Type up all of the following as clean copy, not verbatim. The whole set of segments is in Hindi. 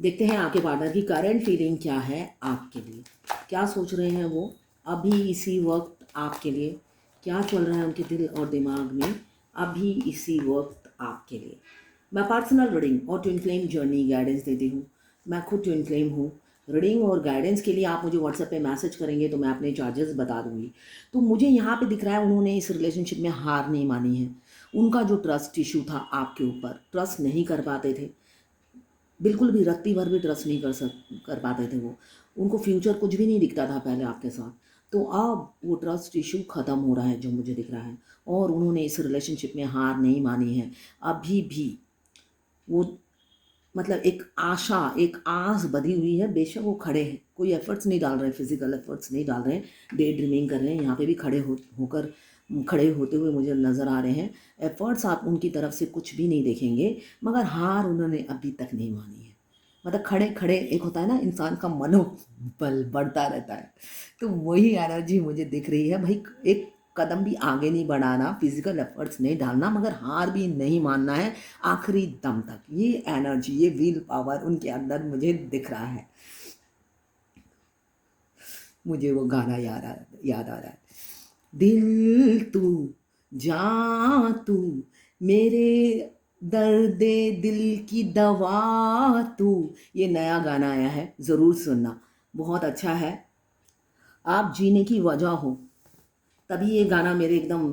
देखते हैं आपके पार्टनर की करंट फीलिंग क्या है आपके लिए, क्या सोच रहे हैं वो अभी इसी वक्त आपके लिए, क्या चल रहा है उनके दिल और दिमाग में अभी इसी वक्त आपके लिए। मैं पर्सनल रीडिंग और ट्विन फ्लेम जर्नी गाइडेंस देती हूँ। मैं खुद ट्विन फ्लेम हूँ। रीडिंग और गाइडेंस के लिए आप मुझे व्हाट्सएप पे मैसेज करेंगे तो मैं अपने चार्जेस बता दूंगी। तो मुझे यहाँ पे दिख रहा है उन्होंने इस रिलेशनशिप में हार नहीं मानी है। उनका जो ट्रस्ट इशू था आपके ऊपर, ट्रस्ट नहीं कर पाते थे, बिल्कुल भी रत्ती भर भी ट्रस्ट नहीं कर पाते थे वो। उनको फ्यूचर कुछ भी नहीं दिखता था पहले आपके साथ। तो अब वो ट्रस्ट इशू ख़त्म हो रहा है जो मुझे दिख रहा है, और उन्होंने इस रिलेशनशिप में हार नहीं मानी है अभी भी। वो मतलब एक आशा, एक आस बधी हुई है। बेशक वो खड़े हैं, कोई एफर्ट्स नहीं डाल रहे, फिजिकल एफर्ट्स नहीं डाल रहे हैं, डे ड्रीमिंग कर रहे हैं। यहाँ पे भी होकर खड़े होते हुए मुझे नज़र आ रहे हैं। एफर्ट्स आप उनकी तरफ से कुछ भी नहीं देखेंगे, मगर हार उन्होंने अभी तक नहीं मानी है। मतलब खड़े खड़े, एक होता है ना इंसान का मनोबल बढ़ता रहता है, तो वही एनर्जी मुझे दिख रही है भाई। एक कदम भी आगे नहीं बढ़ाना, फिजिकल एफर्ट्स नहीं डालना, मगर हार भी नहीं मानना है आखिरी दम तक। ये एनर्जी, ये विल पावर उनके अंदर मुझे दिख रहा है। मुझे वो गाना याद आ रहा है, दिल तू जा तू मेरे दर्दे दिल की दवा तू। ये नया गाना आया है, ज़रूर सुनना, बहुत अच्छा है। आप जीने की वजह हो, तभी ये गाना मेरे एकदम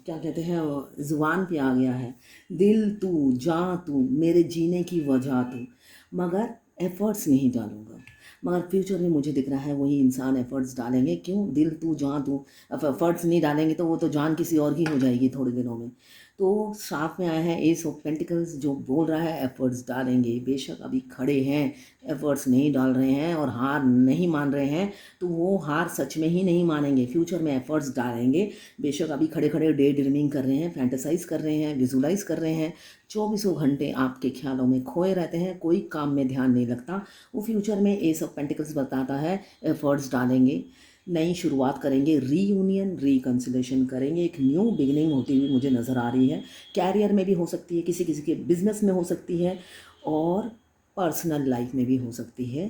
क्या कहते हैं, ज़ुबान पे आ गया है। दिल तू जा तू मेरे जीने की वजह तू, मगर एफ़र्ट्स नहीं डालूँगा। मगर फ्यूचर में मुझे दिख रहा है वही इंसान एफ़र्ट्स डालेंगे। क्यों? दिल तू जा तू, अब एफ़र्ट्स नहीं डालेंगे तो वो तो जान किसी और की हो जाएगी थोड़े दिनों में। तो साथ में आया है एस ऑफ पेंटिकल्स जो बोल रहा है एफ़र्ट्स डालेंगे। बेशक अभी खड़े हैं, एफ़र्ट्स नहीं डाल रहे हैं और हार नहीं मान रहे हैं, तो वो हार सच में ही नहीं मानेंगे, फ्यूचर में एफ़र्ट्स डालेंगे। बेशक अभी खड़े खड़े डे ड्रीमिंग कर रहे हैं, फैंटेसाइज कर रहे हैं, विजुलाइज कर रहे हैं, चौबीसों घंटे आपके ख्यालों में खोए रहते हैं, कोई काम में ध्यान नहीं लगता। वो फ्यूचर में एस ऑफ पेंटिकल्स बताता है एफ़र्ट्स डालेंगे, नई शुरुआत करेंगे, रीयूनियन रिकन्सिलेशन करेंगे, एक न्यू बिगिनिंग होती हुई मुझे नज़र आ रही है। कैरियर में भी हो सकती है, किसी किसी के बिजनेस में हो सकती है, और पर्सनल लाइफ में भी हो सकती है।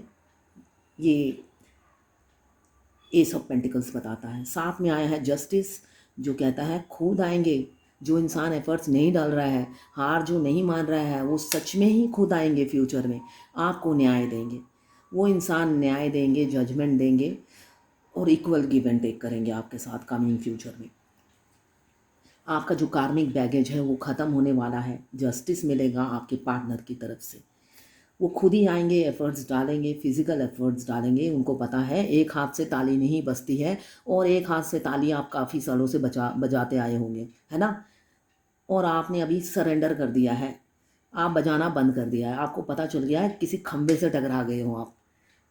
ये एस ऑफ पेंटिकल्स बताता है। साथ में आया है जस्टिस जो कहता है खुद आएंगे। जो इंसान एफर्ट्स नहीं डाल रहा है, हार जो नहीं मान रहा है, वो सच में ही खुद आएंगे फ्यूचर में, आपको न्याय देंगे। वो इंसान न्याय देंगे, जजमेंट देंगे, और इक्वल गिव एंड टेक करेंगे आपके साथ कमिंग फ्यूचर में। आपका जो कार्मिक बैगेज है वो ख़त्म होने वाला है, जस्टिस मिलेगा आपके पार्टनर की तरफ से। वो खुद ही आएंगे, एफ़र्ट्स डालेंगे, फिज़िकल एफ़र्ट्स डालेंगे। उनको पता है एक हाथ से ताली नहीं बजती है, और एक हाथ से ताली आप काफ़ी सालों से बजाते आए होंगे, है ना? और आपने अभी सरेंडर कर दिया है, आप बजाना बंद कर दिया है। आपको पता चल गया है किसी खंबे से टकरा गए हो आप,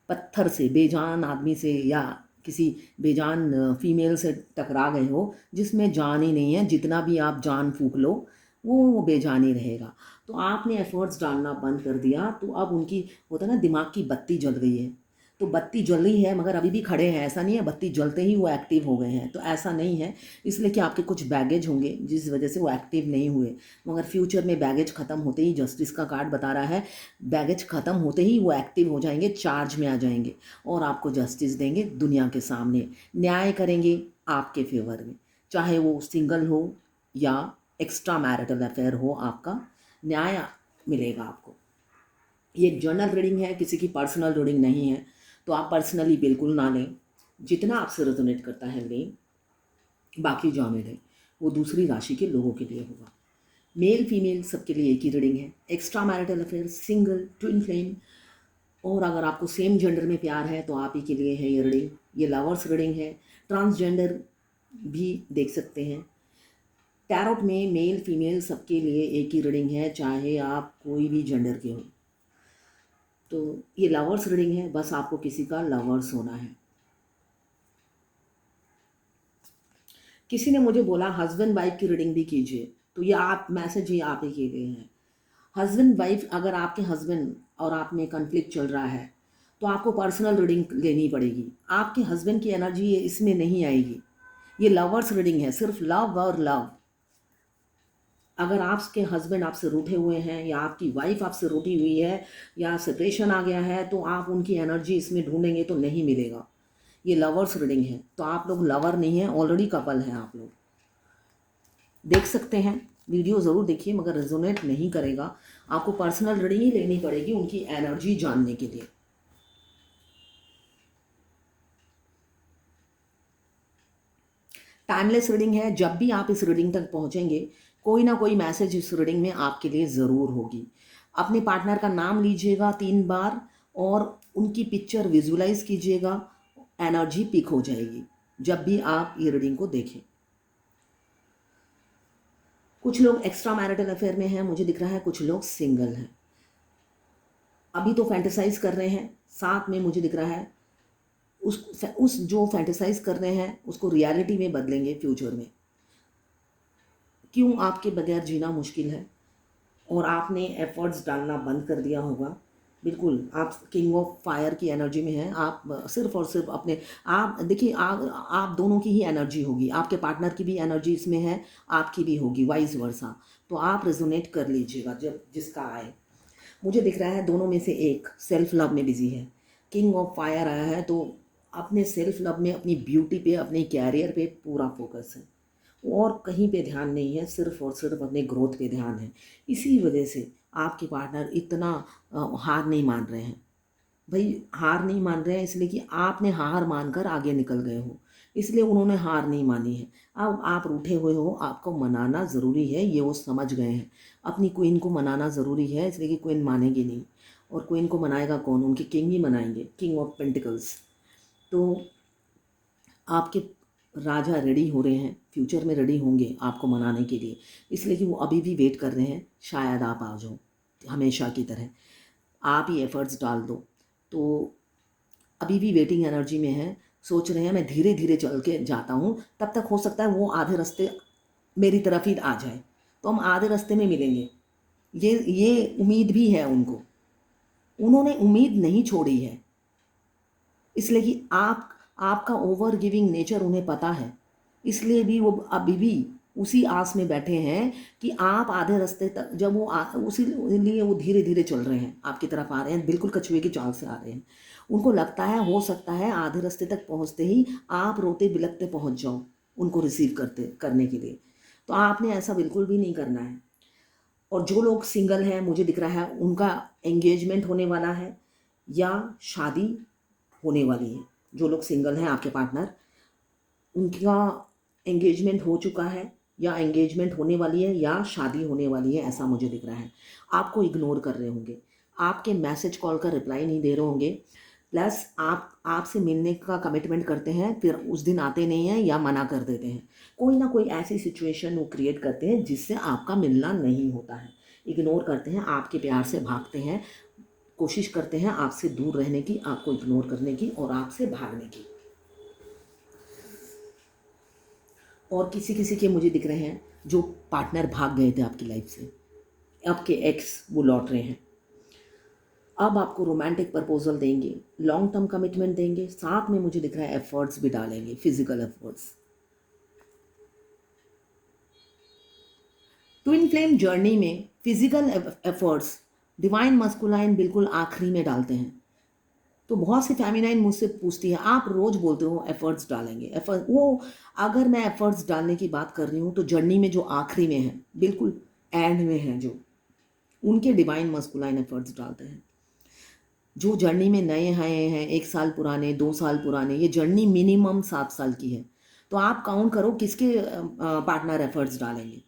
पत्थर से, बेजान आदमी से, या किसी बेजान फीमेल से टकरा गए हो जिसमें जान ही नहीं है। जितना भी आप जान फूंक लो वो बेजान ही रहेगा। तो आपने एफर्ट्स डालना बंद कर दिया, तो अब उनकी होता है ना दिमाग की बत्ती जल गई है। तो बत्ती जल रही है मगर अभी भी खड़े हैं, ऐसा नहीं है बत्ती जलते ही वो एक्टिव हो गए हैं, तो ऐसा नहीं है। इसलिए कि आपके कुछ बैगेज होंगे जिस वजह से वो एक्टिव नहीं हुए, मगर फ्यूचर में बैगेज ख़त्म होते ही, जस्टिस का कार्ड बता रहा है, बैगेज ख़त्म होते ही वो एक्टिव हो जाएंगे, चार्ज में आ जाएंगे, और आपको जस्टिस देंगे दुनिया के सामने, न्याय करेंगे आपके फेवर में। चाहे वो सिंगल हो या एक्स्ट्रा मैरिटल अफेयर हो, आपका न्याय मिलेगा आपको। ये एक जर्नल रीडिंग है, किसी की पर्सनल रीडिंग नहीं है, तो आप पर्सनली बिल्कुल ना लें। जितना आपसे रेजोनेट करता है लें, बाकी जाने दें। वो दूसरी राशि के लोगों के लिए होगा। मेल फीमेल सबके लिए एक ही रीडिंग है। Extra marital affair, single, twin flame, और अगर आपको सेम जेंडर में प्यार है तो आप ही के लिए है ये रीडिंग। ये लवर्स रीडिंग है। ट्रांसजेंडर भी देख सकते हैं। टैरोट में मेल फीमेल सबके लिए एक ही रीडिंग है, चाहे आप कोई भी जेंडर के हो। तो ये लवर्स रीडिंग है, बस आपको किसी का लवर्स होना है। किसी ने मुझे बोला हस्बैंड वाइफ की रीडिंग भी कीजिए, तो ये आप मैसेज ही आप ही किए गए हैं। हस्बैंड वाइफ, अगर आपके हस्बैंड और आप में कन्फ्लिक्ट चल रहा है तो आपको पर्सनल रीडिंग लेनी पड़ेगी। आपके हस्बैंड की एनर्जी इसमें नहीं आएगी। ये लवर्स रीडिंग है, सिर्फ लव और लव। अगर आपके हस्बैंड आपसे रूठे हुए हैं या आपकी वाइफ आपसे रूठी हुई है या सेपरेशन आ गया है, तो आप उनकी एनर्जी इसमें ढूंढेंगे तो नहीं मिलेगा। ये लवर्स रीडिंग है, तो आप लोग लवर नहीं है, ऑलरेडी कपल हैं आप लोग। देख सकते हैं, वीडियो ज़रूर देखिए, मगर रेजोनेट नहीं करेगा, आपको पर्सनल रीडिंग ही लेनी पड़ेगी उनकी एनर्जी जानने के लिए। टाइमलेस रीडिंग है, जब भी आप इस रीडिंग तक पहुंचेंगे कोई ना कोई मैसेज इस रीडिंग में आपके लिए ज़रूर होगी। अपने पार्टनर का नाम लीजिएगा 3 बार और उनकी पिक्चर विजुलाइज कीजिएगा, एनर्जी पिक हो जाएगी जब भी आप ये रीडिंग को देखें। कुछ लोग एक्स्ट्रा मैरिटल अफेयर में हैं, मुझे दिख रहा है कुछ लोग सिंगल हैं, अभी तो फैंटेसाइज कर रहे हैं, साथ में मुझे दिख रहा है उस जो फैंटेसाइज कर रहे हैं उसको रियलिटी में बदलेंगे फ्यूचर में। क्यों आपके बगैर जीना मुश्किल है और आपने एफर्ट्स डालना बंद कर दिया होगा। बिल्कुल आप किंग ऑफ फायर की एनर्जी में हैं, आप सिर्फ और सिर्फ अपने आप देखिए, आप दोनों की ही एनर्जी होगी, आपके पार्टनर की भी एनर्जी इसमें है, आपकी भी होगी, वाइस वर्सा। तो आप रेजोनेट कर लीजिएगा जब जिसका आए। मुझे दिख रहा है दोनों में से एक सेल्फ लव में बिजी है, किंग ऑफ फायर आया है, तो अपने सेल्फ लव में, अपनी ब्यूटी पे, अपने कैरियर पे पूरा फोकस है और कहीं पे ध्यान नहीं है, सिर्फ और सिर्फ अपने ग्रोथ पे ध्यान है। इसी वजह से आपके पार्टनर इतना हार नहीं मान रहे हैं। भाई हार नहीं मान रहे हैं इसलिए कि आपने हार मानकर आगे निकल गए हो, इसलिए उन्होंने हार नहीं मानी है। अब आप रूठे हुए हो, आपको मनाना ज़रूरी है, ये वो समझ गए हैं। अपनी क्वीन को मनाना ज़रूरी है, इसलिए कि क्वीन मानेगी नहीं, और क्वीन को मनाएगा कौन, उनके किंग ही मनाएंगे, किंग ऑफ पेंटिकल्स। तो आपके राजा रेडी हो रहे हैं, फ्यूचर में रेडी होंगे आपको मनाने के लिए, इसलिए कि वो अभी भी वेट कर रहे हैं, शायद आप आ जाओ हमेशा की तरह, आप ही एफर्ट्स डाल दो। तो अभी भी वेटिंग एनर्जी में है, सोच रहे हैं मैं धीरे धीरे चल के जाता हूँ, तब तक हो सकता है वो आधे रास्ते मेरी तरफ ही आ जाए, तो हम आधे रास्ते में मिलेंगे। ये उम्मीद भी है उनको, उन्होंने उम्मीद नहीं छोड़ी है, इसलिए कि आपका ओवर गिविंग नेचर उन्हें पता है, इसलिए भी वो अभी भी उसी आस में बैठे हैं कि आप आधे रास्ते तक, जब वो उसी लिए वो धीरे धीरे चल रहे हैं, आपकी तरफ आ रहे हैं, बिल्कुल कछुए की चाल से आ रहे हैं। उनको लगता है हो सकता है आधे रास्ते तक पहुंचते ही आप रोते बिलखते पहुंच जाओ उनको रिसीव करने के लिए, तो आपने ऐसा बिल्कुल भी नहीं करना है। और जो लोग सिंगल हैं, मुझे दिख रहा है उनका एंगेजमेंट होने वाला है या शादी होने वाली है। जो लोग सिंगल हैं, आपके पार्टनर, उनका एंगेजमेंट हो चुका है या एंगेजमेंट होने वाली है या शादी होने वाली है, ऐसा मुझे दिख रहा है। आपको इग्नोर कर रहे होंगे, आपके मैसेज कॉल का रिप्लाई नहीं दे रहे होंगे, प्लस आपसे मिलने का कमिटमेंट करते हैं, फिर उस दिन आते नहीं हैं या मना कर देते हैं। कोई ना कोई ऐसी सिचुएशन वो क्रिएट करते हैं जिससे आपका मिलना नहीं होता है, इग्नोर करते हैं, आपके प्यार से भागते हैं, कोशिश करते हैं आपसे दूर रहने की, आपको इग्नोर करने की और आपसे भागने की। और किसी किसी के मुझे दिख रहे हैं जो पार्टनर भाग गए थे आपकी लाइफ से, आपके एक्स वो लौट रहे हैं, अब आपको रोमांटिक प्रपोजल देंगे, लॉन्ग टर्म कमिटमेंट देंगे, साथ में मुझे दिख रहा है एफर्ट्स भी डालेंगे, physical efforts. Twin flame journey में फिजिकल एफर्ट्स डिवाइन मस्कुलाइन बिल्कुल आखिरी में डालते हैं। तो बहुत सी फेमिनाइन मुझसे पूछती है, आप रोज बोलते हो एफर्ट्स डालेंगे, एफर्ट वो, अगर मैं एफर्ट्स डालने की बात कर रही हूँ तो जर्नी में जो आखिरी में है, बिल्कुल एंड में है, जो उनके डिवाइन मस्कुलाइन एफर्ट्स डालते हैं। जो जर्नी में नए आए हैं, 1 साल पुराने, 2 साल पुराने, ये जर्नी मिनिमम 7 साल की है, तो आप काउंट करो किसके पार्टनर एफर्ट्स डालेंगे।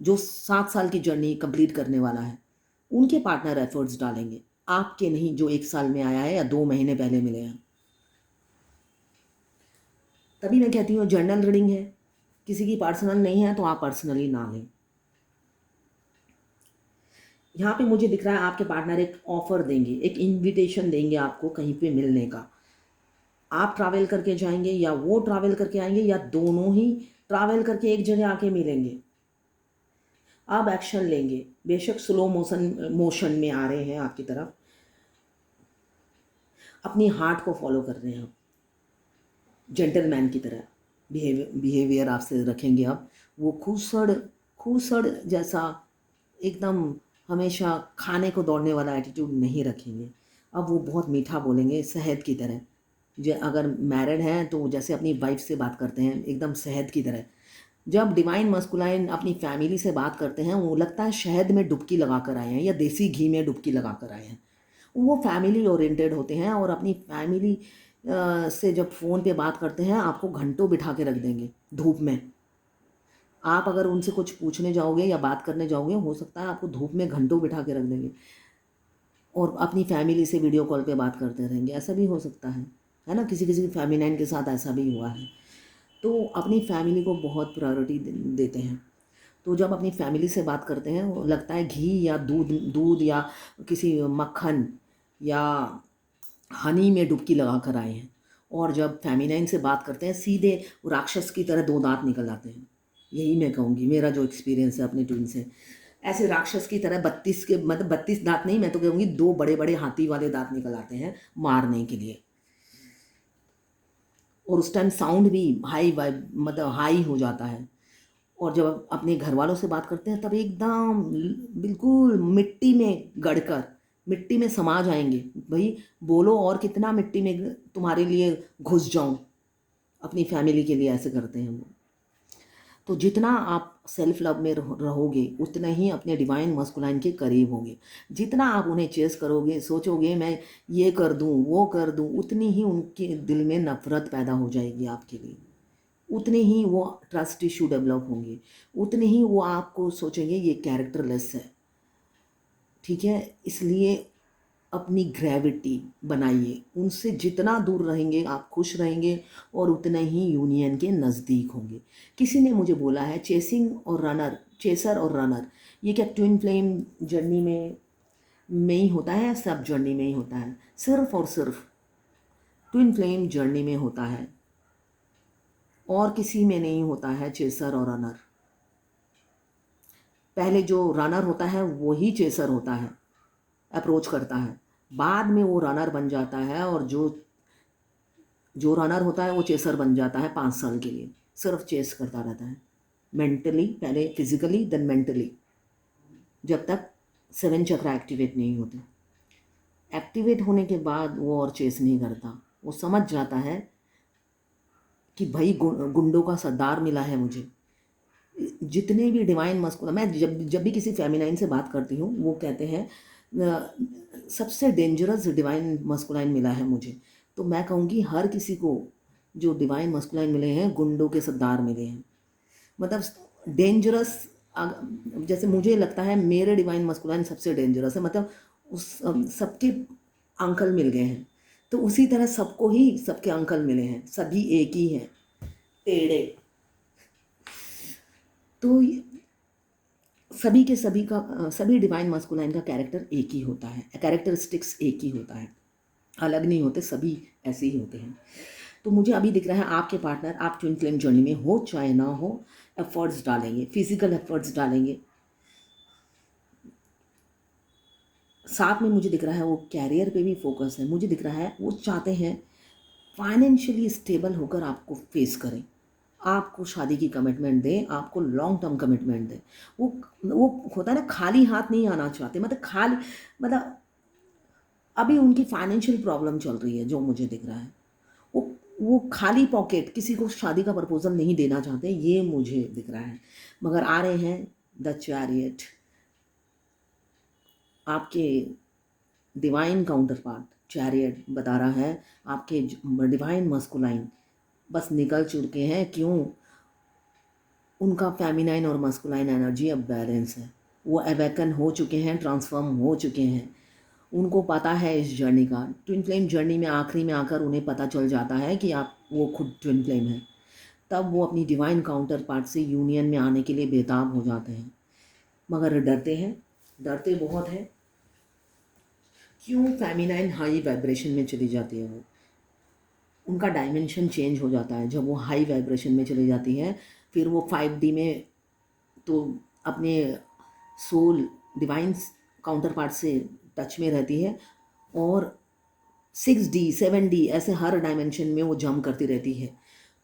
जो 7 साल की जर्नी कंप्लीट करने वाला है उनके पार्टनर एफर्ट्स डालेंगे, आपके नहीं जो 1 साल में आया है या 2 महीने पहले मिले हैं। तभी मैं कहती हूँ जर्नल रीडिंग है, किसी की पर्सनल नहीं है तो आप पर्सनली ना लें। यहाँ पे मुझे दिख रहा है आपके पार्टनर एक ऑफर देंगे, एक इनविटेशन देंगे आपको कहीं पे मिलने का। आप ट्रैवल करके जाएंगे या वो ट्रैवल करके आएंगे या दोनों ही ट्रैवल करके एक जगह आके मिलेंगे। आप एक्शन लेंगे, बेशक स्लो मोशन में आ रहे हैं आपकी तरफ, अपनी हार्ट को फॉलो कर रहे हैं आप, जेंटलमैन की तरह बिहेवियर आपसे रखेंगे आप। वो खूसड़ जैसा एकदम हमेशा खाने को दौड़ने वाला एटीट्यूड नहीं रखेंगे। अब वो बहुत मीठा बोलेंगे शहद की तरह। अगर मैरिड हैं तो जैसे अपनी वाइफ से बात करते हैं एकदम शहद की तरह। जब डिवाइन मस्कुलाइन अपनी फैमिली से बात करते हैं वो लगता है शहद में डुबकी लगा कर आए हैं या देसी घी में डुबकी लगा कर आए हैं। वो फैमिली ओरिएंटेड होते हैं और अपनी फैमिली से जब फ़ोन पे बात करते हैं आपको घंटों बिठा के रख देंगे धूप में। आप अगर उनसे कुछ पूछने जाओगे या बात करने जाओगे हो सकता है आपको धूप में घंटों बिठा के रख देंगे और अपनी फैमिली से वीडियो कॉल पे बात करते रहेंगे। ऐसा भी हो सकता है ना, किसी किसी फेमिनाइन के साथ ऐसा भी हुआ है। तो अपनी फैमिली को बहुत प्रायोरिटी देते हैं। तो जब अपनी फैमिली से बात करते हैं वो लगता है घी या दूध दूध या किसी मक्खन या हनी में डुबकी लगा कर आए हैं। और जब फेमिनाइन से बात करते हैं सीधे राक्षस की तरह दो दांत निकल आते हैं। यही मैं कहूँगी, मेरा जो एक्सपीरियंस है अपने ट्विन से, ऐसे राक्षस की तरह 32 के मतलब 32 दांत नहीं, मैं तो कहूँगी 2 बड़े बड़े हाथी वाले दांत निकल आते हैं मारने के लिए। और उस टाइम साउंड भी हाई मतलब हाई हो जाता है। और जब अपने घर वालों से बात करते हैं तब एकदम बिल्कुल मिट्टी में गड़कर मिट्टी में समा जाएंगे। भाई बोलो और कितना मिट्टी में तुम्हारे लिए घुस जाऊं, अपनी फैमिली के लिए ऐसे करते हैं वो। तो जितना आप सेल्फ लव में रहोगे उतना ही अपने डिवाइन मस्कुलाइन के करीब होंगे। जितना आप उन्हें चेस करोगे, सोचोगे मैं ये कर दूं वो कर दूं, उतनी ही उनके दिल में नफरत पैदा हो जाएगी आपके लिए। उतने ही वो ट्रस्ट इशू डेवलप होंगे, उतने ही वो आपको सोचेंगे ये कैरेक्टरलेस है। ठीक है, इसलिए अपनी ग्रेविटी बनाइए। उनसे जितना दूर रहेंगे आप खुश रहेंगे और उतना ही यूनियन के नज़दीक होंगे। किसी ने मुझे बोला है चेसिंग और रनर, चेसर और रनर ये क्या ट्विन फ्लेम जर्नी में ही होता है? सब जर्नी में ही होता है, सिर्फ और सिर्फ ट्विन फ्लेम जर्नी में होता है और किसी में नहीं होता है चेसर और रनर। पहले जो रनर होता है वही चेसर होता है, अप्रोच करता है, बाद में वो रनर बन जाता है और जो जो रनर होता है वो चेसर बन जाता है 5 साल के लिए, सिर्फ चेस करता रहता है मेंटली, पहले फिजिकली देन मेंटली, जब तक 7 चक्र एक्टिवेट नहीं होते। एक्टिवेट होने के बाद वो और चेस नहीं करता, वो समझ जाता है कि भाई गुंडों का सरदार मिला है मुझे। जितने भी डिवाइन मस्कुलाइन, मैं जब भी किसी फेमिनाइन से बात करती हूँ वो कहते हैं सबसे डेंजरस डिवाइन मस्कुलाइन मिला है मुझे। तो मैं कहूँगी हर किसी को जो डिवाइन मस्कुलाइन मिले हैं गुंडों के सरदार मिले हैं। मतलब डेंजरस, जैसे मुझे लगता है मेरे डिवाइन मस्कुलाइन सबसे डेंजरस है, मतलब उस सबके अंकल मिल गए हैं। तो उसी तरह सबको ही सबके अंकल मिले हैं, सभी एक ही हैं, टेढ़े। तो सभी के सभी का सभी डिवाइन मस्कुलाइन का कैरेक्टर एक ही होता है, कैरेक्टरिस्टिक्स एक ही होता है, अलग नहीं होते, सभी ऐसे ही होते हैं। तो मुझे अभी दिख रहा है आपके पार्टनर, आप ट्विन फ्लेम जर्नी में हो चाहे ना हो, एफर्ट्स डालेंगे, फिजिकल एफर्ट्स डालेंगे। साथ में मुझे दिख रहा है वो कैरियर पे भी फोकस है। मुझे दिख रहा है वो चाहते हैं फाइनेंशियली स्टेबल होकर आपको फेस करें, आपको शादी की कमिटमेंट दें, आपको लॉन्ग टर्म कमिटमेंट दें। वो होता है ना, खाली हाथ नहीं आना चाहते, मतलब खाली, मतलब अभी उनकी फाइनेंशियल प्रॉब्लम चल रही है जो मुझे दिख रहा है। वो खाली पॉकेट किसी को शादी का प्रपोजल नहीं देना चाहते, ये मुझे दिख रहा है। मगर आ रहे हैं द चैरियट, आपके डिवाइन काउंटर पार्ट चैरियट बता रहा है आपके डिवाइन मस्कुलाइन बस निकल चुके हैं। क्यों? उनका फेमिनाइन और मस्कुलाइन एनर्जी अब बैलेंस है, वो अवेकन हो चुके हैं, ट्रांसफॉर्म हो चुके हैं। उनको पता है इस जर्नी का, ट्विन फ्लेम जर्नी में आखिरी में आकर उन्हें पता चल जाता है कि आप वो खुद ट्विन फ्लेम हैं। तब वो अपनी डिवाइन काउंटर पार्ट से यूनियन में आने के लिए बेताब हो जाते हैं, मगर डरते हैं, डरते बहुत हैं। क्यों? फेमिनाइन हाई वाइब्रेशन में चली जाती है, वो उनका डायमेंशन चेंज हो जाता है जब वो हाई वाइब्रेशन में चली जाती है। फिर वो 5D में तो अपने सोल डिवाइन काउंटर पार्ट से टच में रहती है और 6D 7D ऐसे हर डायमेंशन में वो जंप करती रहती है।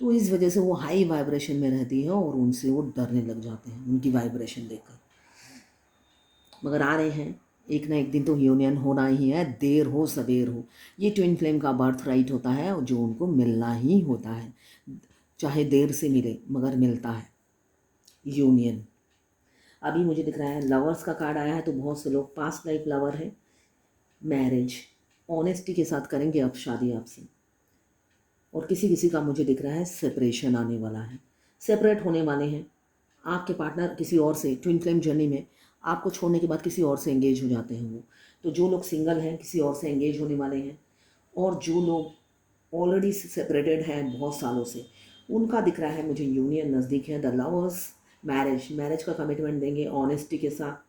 तो इस वजह से वो हाई वाइब्रेशन में रहती है और उनसे वो डरने लग जाते हैं उनकी वाइब्रेशन देखकर। मगर आ रहे हैं, एक ना एक दिन तो यूनियन होना ही है, देर हो सवेर हो। ये ट्विन फ्लेम का बर्थ राइट होता है और जो उनको मिलना ही होता है, चाहे देर से मिले मगर मिलता है यूनियन। अभी मुझे दिख रहा है लवर्स का कार्ड आया है, तो बहुत से लोग पास्ट लाइफ लवर है, मैरिज ऑनेस्टी के साथ करेंगे अब शादी आपसे। और किसी किसी का मुझे दिख रहा है सेपरेशन आने वाला है, सेपरेट होने वाले हैं। आपके पार्टनर किसी और से ट्विन फ्लेम जर्नी में आपको छोड़ने के बाद किसी और से एंगेज हो जाते हैं वो। तो जो लोग सिंगल हैं किसी और से एंगेज होने वाले हैं, और जो लोग ऑलरेडी सेपरेटेड हैं बहुत सालों से, उनका दिख रहा है मुझे यूनियन नज़दीक है। द लवर्स मैरिज का कमिटमेंट देंगे ऑनेस्टी के साथ।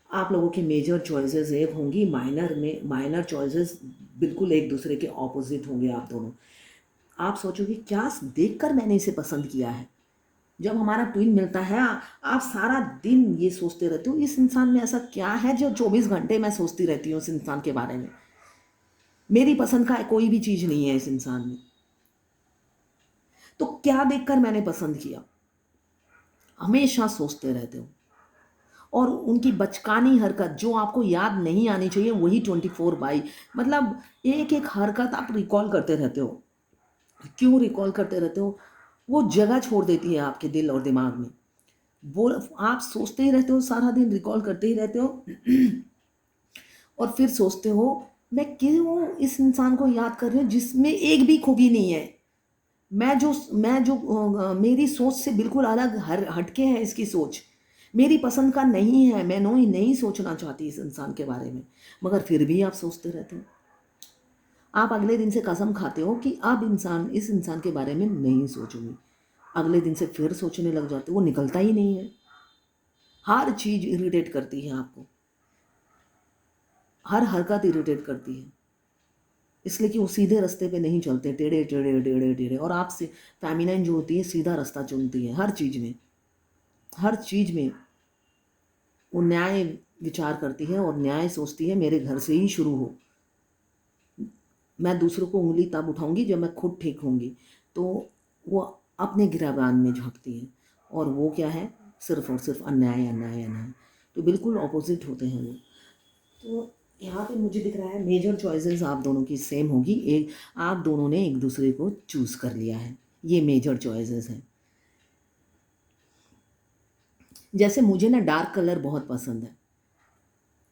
आप लोगों की मेजर चॉइसेस एक होंगी, माइनर चॉइसेस बिल्कुल एक दूसरे के ऑपोजिट होंगे आप दोनों। आप सोचोगे क्या देखकर मैंने इसे पसंद किया है। जब हमारा ट्विन मिलता है आप सारा दिन ये सोचते रहते हो इस इंसान में ऐसा क्या है जो 24 घंटे मैं सोचती रहती हूँ उस इंसान के बारे में। मेरी पसंद का कोई भी चीज़ नहीं है इस इंसान में, तो क्या देखकर मैंने पसंद किया, हमेशा सोचते रहते हो। और उनकी बचकानी हरकत जो आपको याद नहीं आनी चाहिए वही 24/, मतलब एक एक हरकत आप रिकॉल करते रहते हो। क्यों रिकॉल करते रहते हो? वो जगह छोड़ देती है आपके दिल और दिमाग में। वो आप सोचते ही रहते हो, सारा दिन रिकॉल करते ही रहते हो और फिर सोचते हो मैं क्यों इस इंसान को याद कर रही हूँ जिसमें एक भी खूबी नहीं है। मेरी सोच से बिल्कुल अलग हटके है इसकी सोच, मेरी पसंद का नहीं है, मैं नहीं सोचना चाहती इस इंसान के बारे में, मगर फिर भी आप सोचते रहते हो। आप अगले दिन से कसम खाते हो कि अब इस इंसान के बारे में नहीं सोचूंगी। अगले दिन से फिर सोचने लग जाते हो, वो निकलता ही नहीं है। हर चीज़ इरिटेट करती है आपको, हर हरकत इरिटेट करती है, इसलिए कि वो सीधे रास्ते पे नहीं चलते, टेढ़े टेढ़े टेढ़े टेढ़े। और आपसे फेमिनाइन जो होती है सीधा रास्ता चुनती है हर चीज़ में, हर चीज़ में वो न्याय विचार करती है और न्याय सोचती है मेरे घर से ही शुरू हो। मैं दूसरों को उंगली तब उठाऊंगी जब मैं खुद ठीक होंगी। तो वो अपने गिराबान में झांकती है, और वो क्या है, सिर्फ और सिर्फ अन्याय अन्याय अन्याय। तो बिल्कुल ऑपोजिट होते हैं वो। तो यहाँ पे मुझे दिख रहा है मेजर चॉइसेस आप दोनों की सेम होगी, एक आप दोनों ने एक दूसरे को चूज़ कर लिया है, ये मेजर चॉइसेस हैं। जैसे मुझे ना डार्क कलर बहुत पसंद है,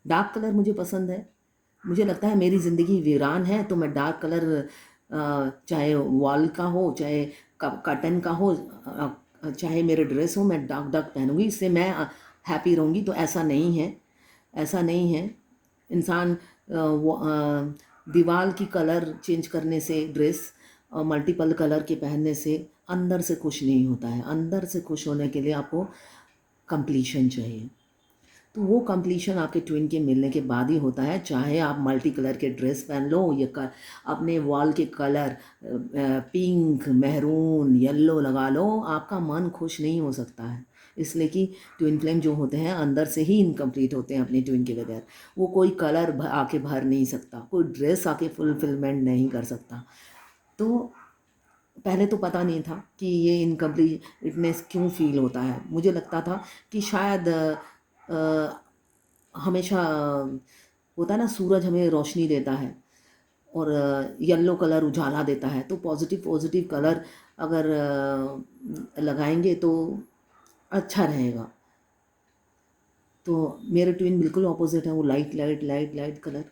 डार्क कलर मुझे पसंद है। मुझे लगता है मेरी ज़िंदगी वीरान है तो मैं डार्क कलर, चाहे वॉल का हो चाहे कर्टन का हो, चाहे मेरे ड्रेस हो, मैं डार्क डार्क पहनूंगी, इससे मैं हैप्पी रहूँगी। तो ऐसा नहीं है, ऐसा नहीं है। इंसान दीवार की कलर चेंज करने से, ड्रेस मल्टीपल कलर के पहनने से अंदर से खुश नहीं होता है। अंदर से खुश होने के लिए आपको कंप्लीशन चाहिए। तो वो कंप्लीशन आपके ट्विन के मिलने के बाद ही होता है। चाहे आप मल्टी कलर के ड्रेस पहन लो या अपने वॉल के कलर पिंक, मैरून, येलो लगा लो, आपका मन खुश नहीं हो सकता है। इसलिए कि ट्विन फ्लेम जो होते हैं अंदर से ही इनकम्प्लीट होते हैं अपने ट्विन के बगैर। वो कोई कलर आके भर नहीं सकता, कोई ड्रेस आके फुलफिलमेंट नहीं कर सकता। तो पहले तो पता नहीं था कि ये इनकम्प्लीटनेस क्यों फील होता है। मुझे लगता था कि शायद हमेशा होता है ना, सूरज हमें रोशनी देता है और येलो कलर उजाला देता है, तो पॉजिटिव पॉजिटिव कलर अगर लगाएंगे तो अच्छा रहेगा। तो मेरे ट्विन बिल्कुल ऑपोजिट है, वो light light light light colour.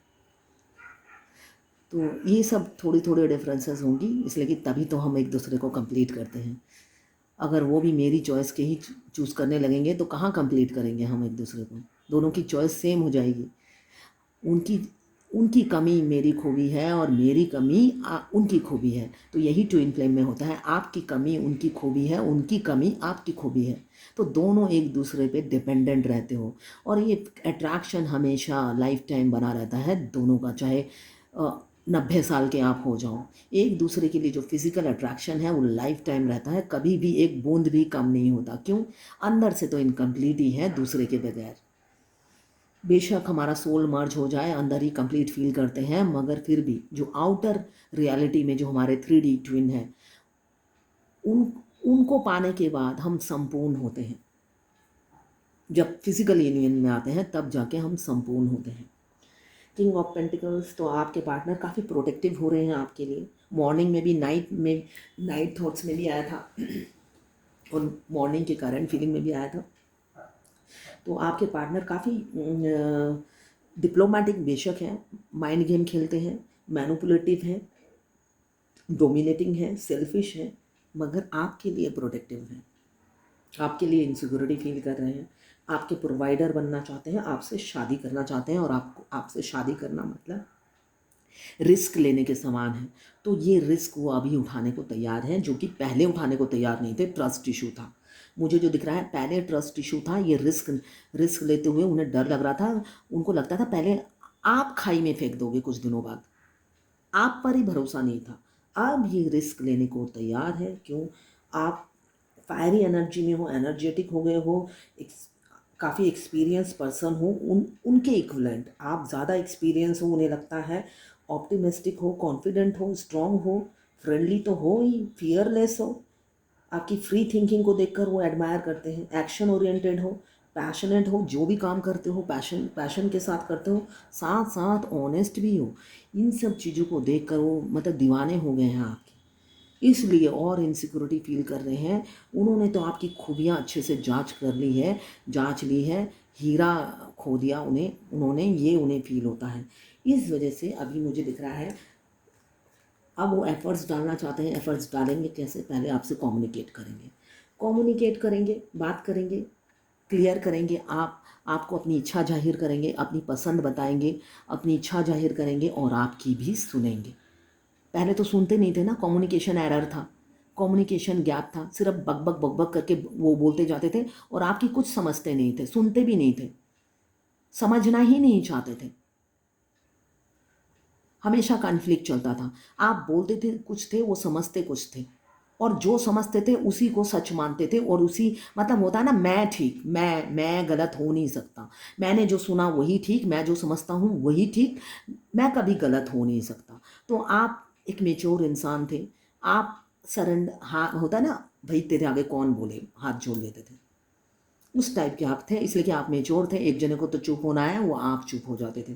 तो ये सब थोड़ी थोड़ी डिफरेंसेस होंगी, इसलिए कि तभी तो हम एक दूसरे को कंप्लीट करते हैं। अगर वो भी मेरी चॉइस के ही चूज़ करने लगेंगे तो कहाँ कंप्लीट करेंगे हम एक दूसरे को। दोनों की चॉइस सेम हो जाएगी। उनकी उनकी कमी मेरी खूबी है और मेरी कमी उनकी खूबी है। तो यही ट्विन फ्लेम में होता है, आपकी कमी उनकी खूबी है, उनकी कमी आपकी खूबी है। तो दोनों एक दूसरे पे डिपेंडेंट रहते हो, और ये अट्रैक्शन हमेशा लाइफ टाइम बना रहता है दोनों का। चाहे 90 साल के आप हो जाओ, एक दूसरे के लिए जो फिज़िकल अट्रैक्शन है वो लाइफ टाइम रहता है, कभी भी एक बूंद भी कम नहीं होता। क्यों? अंदर से तो इनकम्प्लीट ही है दूसरे के बगैर। बेशक हमारा सोल मर्ज हो जाए, अंदर ही कंप्लीट फील करते हैं, मगर फिर भी जो आउटर रियलिटी में जो हमारे 3D ट्विन है उन उनको पाने के बाद हम संपूर्ण होते हैं। जब फिजिकल यूनियन में आते हैं तब जाके हम संपूर्ण होते हैं। किंग ऑफ पेंटिकल्स, तो आपके पार्टनर काफ़ी प्रोटेक्टिव हो रहे हैं आपके लिए। मॉर्निंग में भी, नाइट थॉट्स में भी आया था और मॉर्निंग के करंट फीलिंग में भी आया था। तो आपके पार्टनर काफ़ी डिप्लोमेटिक बेशक हैं, माइंड गेम खेलते हैं, मैनिपुलेटिव हैं, डोमिनेटिंग हैं, सेल्फिश हैं, मगर आपके लिए प्रोटेक्टिव हैं, आपके लिए इनसिक्योरिटी फील कर रहे हैं, आपके प्रोवाइडर बनना चाहते हैं, आपसे शादी करना चाहते हैं, और आपसे शादी करना मतलब रिस्क लेने के समान है। तो ये रिस्क वो अभी उठाने को तैयार हैं, जो कि पहले उठाने को तैयार नहीं थे। ट्रस्ट इशू था, मुझे जो दिख रहा है पहले ट्रस्ट इशू था। ये रिस्क लेते हुए उन्हें डर लग रहा था, उनको लगता था पहले आप खाई में फेंक दोगे कुछ दिनों बाद, आप पर ही भरोसा नहीं था। अब ये रिस्क लेने को तैयार है। क्यों? आप फायरी एनर्जी में हो, एनर्जेटिक हो गए हो, काफ़ी एक्सपीरियंस पर्सन हो, उनके इक्वलेंट आप ज़्यादा एक्सपीरियंस हो, उन्हें लगता है ऑप्टिमिस्टिक हो, कॉन्फिडेंट हो, स्ट्रांग हो, फ्रेंडली तो हो ही, फियरलेस हो। आपकी फ्री थिंकिंग को देखकर वो एडमायर करते हैं। एक्शन ओरिएंटेड हो, पैशनेट हो, जो भी काम करते हो पैशन के साथ करते हो, साथ साथ ऑनेस्ट भी हो। इन सब चीज़ों को देखकर वो मतलब दीवाने हो गए हैं आपके, इसलिए और इनसिक्योरिटी फील कर रहे हैं। उन्होंने तो आपकी खूबियाँ अच्छे से जांच कर ली है, जांच ली है, हीरा खो दिया उन्होंने, ये उन्हें फील होता है। इस वजह से अभी मुझे दिख रहा है अब वो एफ़र्ट्स डालना चाहते हैं। एफ़र्ट्स डालेंगे कैसे? पहले आपसे कम्युनिकेट करेंगे, बात करेंगे, क्लियर करेंगे। आपको अपनी इच्छा जाहिर करेंगे, अपनी पसंद बताएंगे, अपनी इच्छा जाहिर करेंगे और आपकी भी सुनेंगे। पहले तो सुनते नहीं थे ना, कम्युनिकेशन एरर था, कम्युनिकेशन गैप था, सिर्फ बक बक बक बक करके वो बोलते जाते थे और आपकी कुछ समझते नहीं थे, सुनते भी नहीं थे, समझना ही नहीं चाहते थे। हमेशा कॉन्फ्लिक्ट चलता था। आप बोलते थे कुछ थे, वो समझते कुछ थे, और जो समझते थे उसी को सच मानते थे, और उसी मतलब होता है ना, मैं ठीक, मैं गलत हो नहीं सकता, मैंने जो सुना वही ठीक, मैं जो समझता हूँ वही ठीक, मैं कभी गलत हो नहीं सकता। तो आप एक मेच्योर इंसान थे। आप सरेंडर, हाँ होता ना, भाई तेरे आगे कौन बोले, हाथ जोड़ लेते थे, उस टाइप के आप थे। इसलिए कि आप मेच्योर थे, एक जने को तो चुप होना है, वो आप चुप हो जाते थे।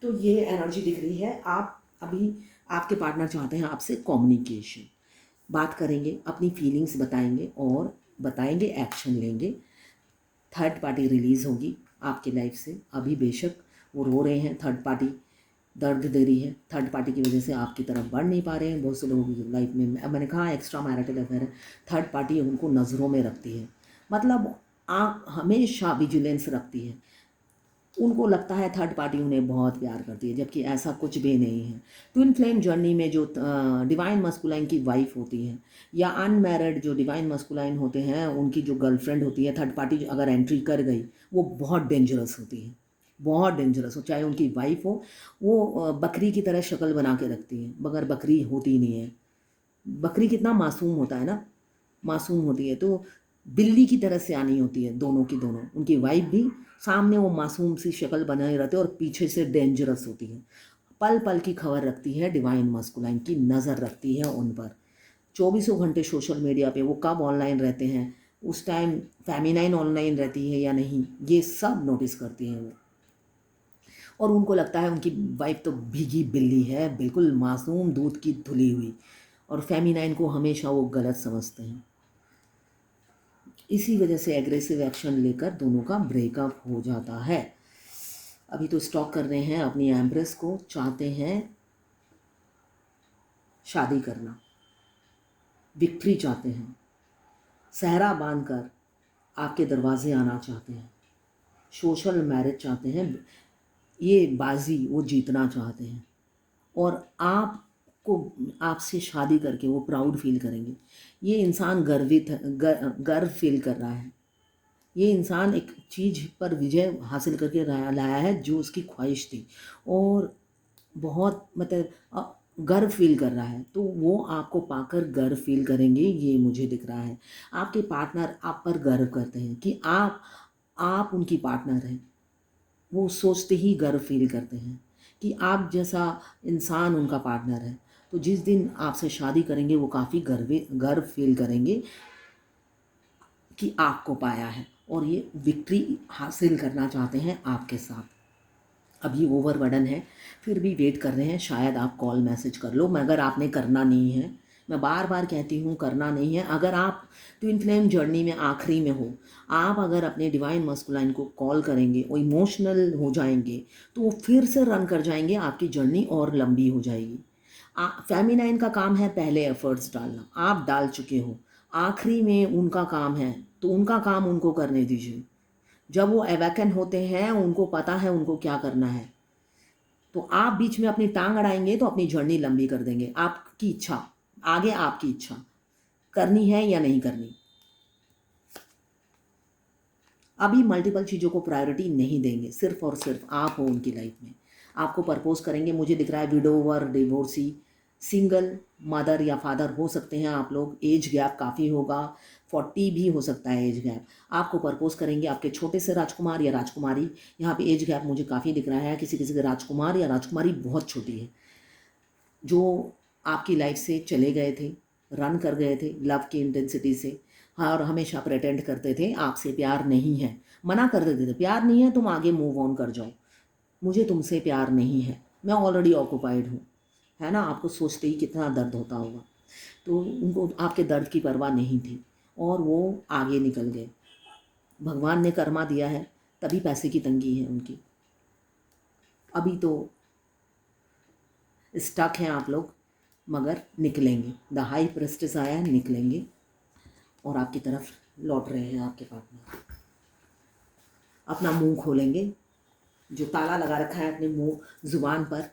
तो ये एनर्जी दिख रही है। आप अभी, आपके पार्टनर चाहते हैं आपसे कम्युनिकेशन, बात करेंगे, अपनी फीलिंग्स बताएंगे और बताएंगे, एक्शन लेंगे। थर्ड पार्टी रिलीज़ होगी आपके लाइफ से। अभी बेशक वो रो रहे हैं, थर्ड पार्टी दर्द दे रही है, थर्ड पार्टी की वजह से आपकी तरफ बढ़ नहीं पा रहे हैं। बहुत से लोगों की लाइफ में, मैंने कहा एक्स्ट्रा मैरिटल अफेयर है, थर्ड पार्टी उनको नज़रों में रखती है, मतलब आप हमेशा विजिलेंस रखती है। उनको लगता है थर्ड पार्टी उन्हें बहुत प्यार करती है, जबकि ऐसा कुछ भी नहीं है। ट्विन फ्लेम जर्नी में जो डिवाइन मस्कुलाइन की वाइफ होती है, या अनमैरिड जो डिवाइन मस्कुलाइन होते हैं, उनकी जो गर्लफ्रेंड होती है, थर्ड पार्टी अगर एंट्री कर गई, वो बहुत डेंजरस होती है, बहुत डेंजरस हो। चाहे उनकी वाइफ हो, वो बकरी की तरह शक्ल बना के रखती है, मगर बकरी होती नहीं है। बकरी कितना मासूम होता है ना, मासूम होती है, तो बिल्ली की तरह से आनी होती है दोनों की दोनों। उनकी वाइफ भी सामने वो मासूम सी शक्ल बनाए रहते हैं और पीछे से डेंजरस होती है। पल पल की खबर रखती है, डिवाइन मस्कुलाइन की नज़र रखती है उन पर। चौबीसों घंटे सोशल मीडिया पे वो कब ऑनलाइन रहते हैं, उस टाइम फेमिनाइन ऑनलाइन रहती है या नहीं, ये सब नोटिस करती हैं वो। और उनको लगता है उनकी वाइफ तो भीगी बिल्ली है, बिल्कुल मासूम दूध की धुली हुई, और फेमिनाइन को हमेशा वो गलत समझते हैं। इसी वजह से एग्रेसिव एक्शन लेकर दोनों का ब्रेकअप हो जाता है। अभी तो स्टॉक कर रहे हैं अपनी एम्प्रेस को, चाहते हैं शादी करना, विक्ट्री चाहते हैं, सहरा बांधकर आपके दरवाजे आना चाहते हैं, सोशल मैरिज चाहते हैं, ये बाजी वो जीतना चाहते हैं, और आपको, आपसे शादी करके वो प्राउड फील करेंगे। ये इंसान गर्व फील कर रहा है। ये इंसान एक चीज़ पर विजय हासिल करके लाया है जो उसकी ख्वाहिश थी, और बहुत मतलब गर्व फील कर रहा है, तो वो आपको पाकर गर्व फील करेंगे, ये मुझे दिख रहा है। आपके पार्टनर आप पर गर्व करते हैं कि आप उनकी पार्टनर हैं। वो सोचते ही गर्व फील करते हैं कि आप जैसा इंसान उनका पार्टनर है। तो जिस दिन आपसे शादी करेंगे वो काफ़ी गर्व फील करेंगे कि आपको पाया है, और ये विक्ट्री हासिल करना चाहते हैं आपके साथ। अभी ओवरबर्डन है, फिर भी वेट कर रहे हैं, शायद आप कॉल मैसेज कर लो, मगर आपने करना नहीं है। मैं बार बार कहती हूँ करना नहीं है। अगर आप ट्विन फ्लेम जर्नी में आखिरी में हो, आप अगर अपने डिवाइन मस्कुलाइन को कॉल करेंगे और इमोशनल हो जाएंगे तो वो फिर से रन कर जाएंगे, आपकी जर्नी और लंबी हो जाएगी। फेमिनाइन का काम है पहले एफर्ट्स डालना, आप डाल चुके हो, आखिरी में उनका काम है, तो उनका काम उनको करने दीजिए। जब वो अवेकन होते हैं उनको पता है उनको क्या करना है, तो आप बीच में अपनी टांग अड़ाएंगे तो अपनी जर्नी लंबी कर देंगे। आपकी इच्छा, आगे आपकी इच्छा करनी है या नहीं करनी। अभी मल्टीपल चीज़ों को प्रायोरिटी नहीं देंगे, सिर्फ और सिर्फ आप हो उनकी लाइफ में। आपको प्रपोज करेंगे, मुझे दिख रहा है विडोवर, डिवोर्सी, सिंगल मदर या फादर हो सकते हैं आप लोग। एज गैप काफ़ी होगा, 40 भी हो सकता है एज गैप। आपको प्रपोज करेंगे आपके छोटे से राजकुमार या राजकुमारी। यहाँ पे एज गैप मुझे काफ़ी दिख रहा है, किसी किसी के राजकुमार या राजकुमारी बहुत छोटी है, जो आपकी लाइफ से चले गए थे, रन कर गए थे लव की इंटेंसिटी से। हाँ, और हमेशा प्रेटेंड करते थे आपसे प्यार नहीं है, मना कर देते थे प्यार नहीं है, तुम आगे मूव ऑन कर जाओ, मुझे तुमसे प्यार नहीं है, मैं ऑलरेडी ऑक्युपाइड हूँ। है ना, आपको सोचते ही कितना दर्द होता होगा। तो उनको आपके दर्द की परवाह नहीं थी और वो आगे निकल गए। भगवान ने कर्मा दिया है, तभी पैसे की तंगी है उनकी। अभी तो स्टक हैं आप लोग, मगर निकलेंगे। द हाई प्रेस्टिस आया है, निकलेंगे और आपकी तरफ लौट रहे हैं आपके पार्टनर। अपना मुंह खोलेंगे, जो ताला लगा रखा है अपने मुंह जुबान पर,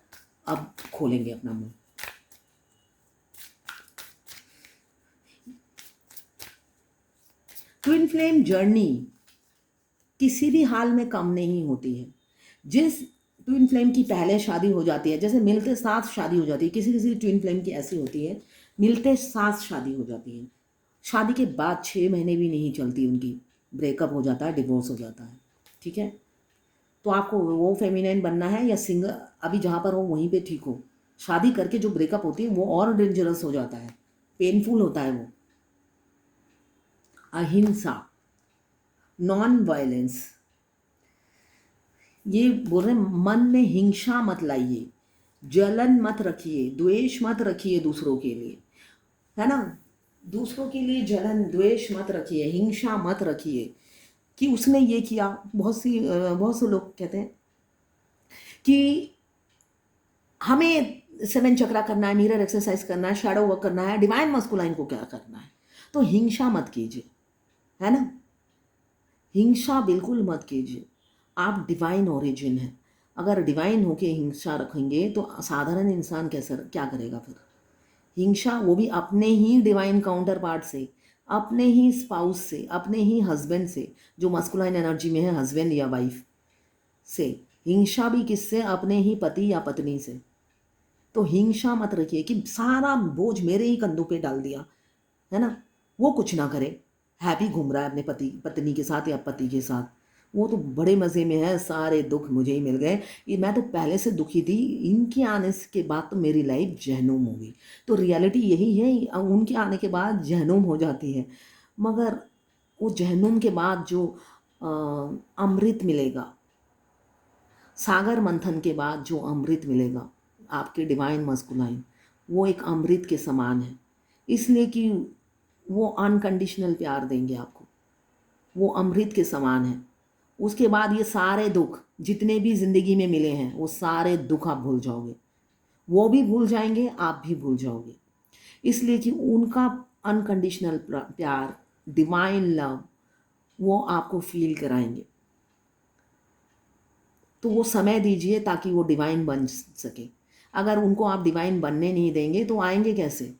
अब खोलेंगे अपना मुंह। ट्विन फ्लेम जर्नी किसी भी हाल में कम नहीं होती है। जिस ट्विन फ्लेम की पहले शादी हो जाती है, जैसे मिलते साथ शादी हो जाती है, किसी किसी ट्विन फ्लेम की ऐसी होती है मिलते साथ शादी हो जाती है, शादी के बाद 6 महीने भी नहीं चलती उनकी, ब्रेकअप हो जाता है, डिवोर्स हो जाता है। ठीक है, तो आपको वो फेमिनाइन बनना है या सिंगल, अभी जहाँ पर हो वहीं पे ठीक हो। शादी करके जो ब्रेकअप होती है वो और डेंजरस हो जाता है, पेनफुल होता है वो। अहिंसा, नॉन वायलेंस, ये बोल रहे हैं मन में हिंसा मत लाइए, जलन मत रखिए, द्वेष मत रखिए दूसरों के लिए, है ना, दूसरों के लिए जलन द्वेष मत रखिए, हिंसा मत रखिए कि उसने ये किया। बहुत से लोग कहते हैं कि हमें 7 चक्रा करना है, मिरर एक्सरसाइज करना है, शैडो वर्क करना है, डिवाइन मस्कुलाइन को क्या करना है। तो हिंसा मत कीजिए, है ना, हिंसा बिल्कुल मत कीजिए। आप डिवाइन ओरिजिन है, अगर डिवाइन होके हिंसा रखेंगे तो साधारण इंसान कैसे क्या करेगा फिर। हिंसा वो भी अपने ही डिवाइन काउंटर पार्ट से, अपने ही स्पाउस से, अपने ही हस्बैंड से, जो मस्कुलाइन एनर्जी में है, हस्बैंड या वाइफ से। हिंसा भी किससे, अपने ही पति या पत्नी से। तो हिंसा मत रखिए कि सारा बोझ मेरे ही कंधों पे डाल दिया, है ना। वो कुछ ना करे, हैप्पी घूम रहा है अपने पति पत्नी के साथ या पति के साथ, वो तो बड़े मज़े में है, सारे दुख मुझे ही मिल गए, ये मैं तो पहले से दुखी थी, इनके आने के बाद तो मेरी लाइफ जहनुम होगी। तो रियलिटी यही है, उनके आने के बाद जहनुम हो जाती है, मगर वो जहनुम के बाद जो अमृत मिलेगा, सागर मंथन के बाद जो अमृत मिलेगा आपके डिवाइन मस्कुलाइन, वो एक अमृत के समान है। इसलिए कि वो अनकंडीशनल प्यार देंगे आपको, वो अमृत के समान है। उसके बाद ये सारे दुख जितने भी ज़िंदगी में मिले हैं वो सारे दुख आप भूल जाओगे, वो भी भूल जाएंगे, आप भी भूल जाओगे। इसलिए कि उनका अनकंडीशनल प्यार, डिवाइन लव, वो आपको फील कराएंगे। तो वो समय दीजिए ताकि वो डिवाइन बन सके। अगर उनको आप डिवाइन बनने नहीं देंगे तो आएंगे कैसे।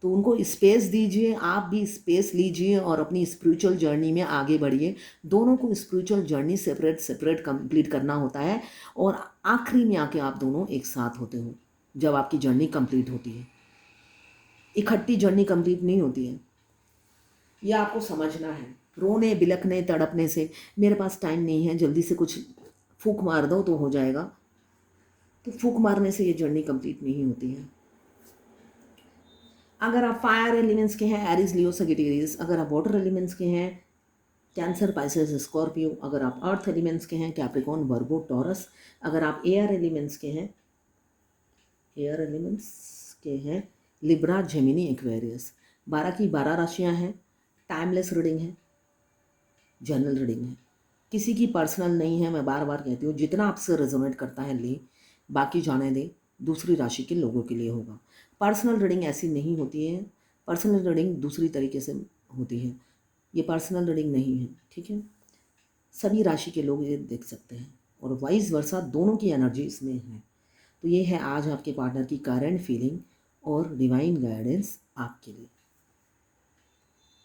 तो उनको स्पेस दीजिए, आप भी स्पेस लीजिए और अपनी स्पिरिचुअल जर्नी में आगे बढ़िए। दोनों को spiritual journey separate separate complete करना होता है, और आखिरी में आके आप दोनों एक साथ होते हो जब आपकी जर्नी कंप्लीट होती है। इकट्ठी जर्नी कंप्लीट नहीं होती है, ये आपको समझना है। रोने बिलखने तड़पने से मेरे पास टाइम नहीं है, जल्दी से कुछ फूंक मार दो तो हो जाएगा, तो फूंक मारने से ये जर्नी कंप्लीट नहीं होती है। अगर आप फायर एलिमेंट्स के हैं, एरीज, लियो, सगिटेरियस। अगर आप वाटर एलिमेंट्स के हैं, कैंसर, पाइसेस, स्कॉर्पियो। अगर आप अर्थ एलिमेंट्स के हैं, कैप्रिकॉर्न, वर्गो, टॉरस। अगर आप एयर एलिमेंट्स के हैं, लिब्रा, जेमिनी, एक्वेरियस। 12 की 12 राशियां हैं। टाइमलेस रीडिंग है, जनरल रीडिंग है, किसी की पर्सनल नहीं है। मैं बार बार कहती हूँ, जितना आपसे रेजोनेट करता है ले, बाकी जाने दे, दूसरी राशि के लोगों के लिए होगा। पर्सनल रीडिंग ऐसी नहीं होती है, पर्सनल रीडिंग दूसरी तरीके से होती है, ये पर्सनल रीडिंग नहीं है, ठीक है। सभी राशि के लोग ये देख सकते हैं और वाइस वर्सा दोनों की एनर्जी इसमें है। तो ये है आज आपके पार्टनर की करंट फीलिंग और डिवाइन गाइडेंस आपके लिए।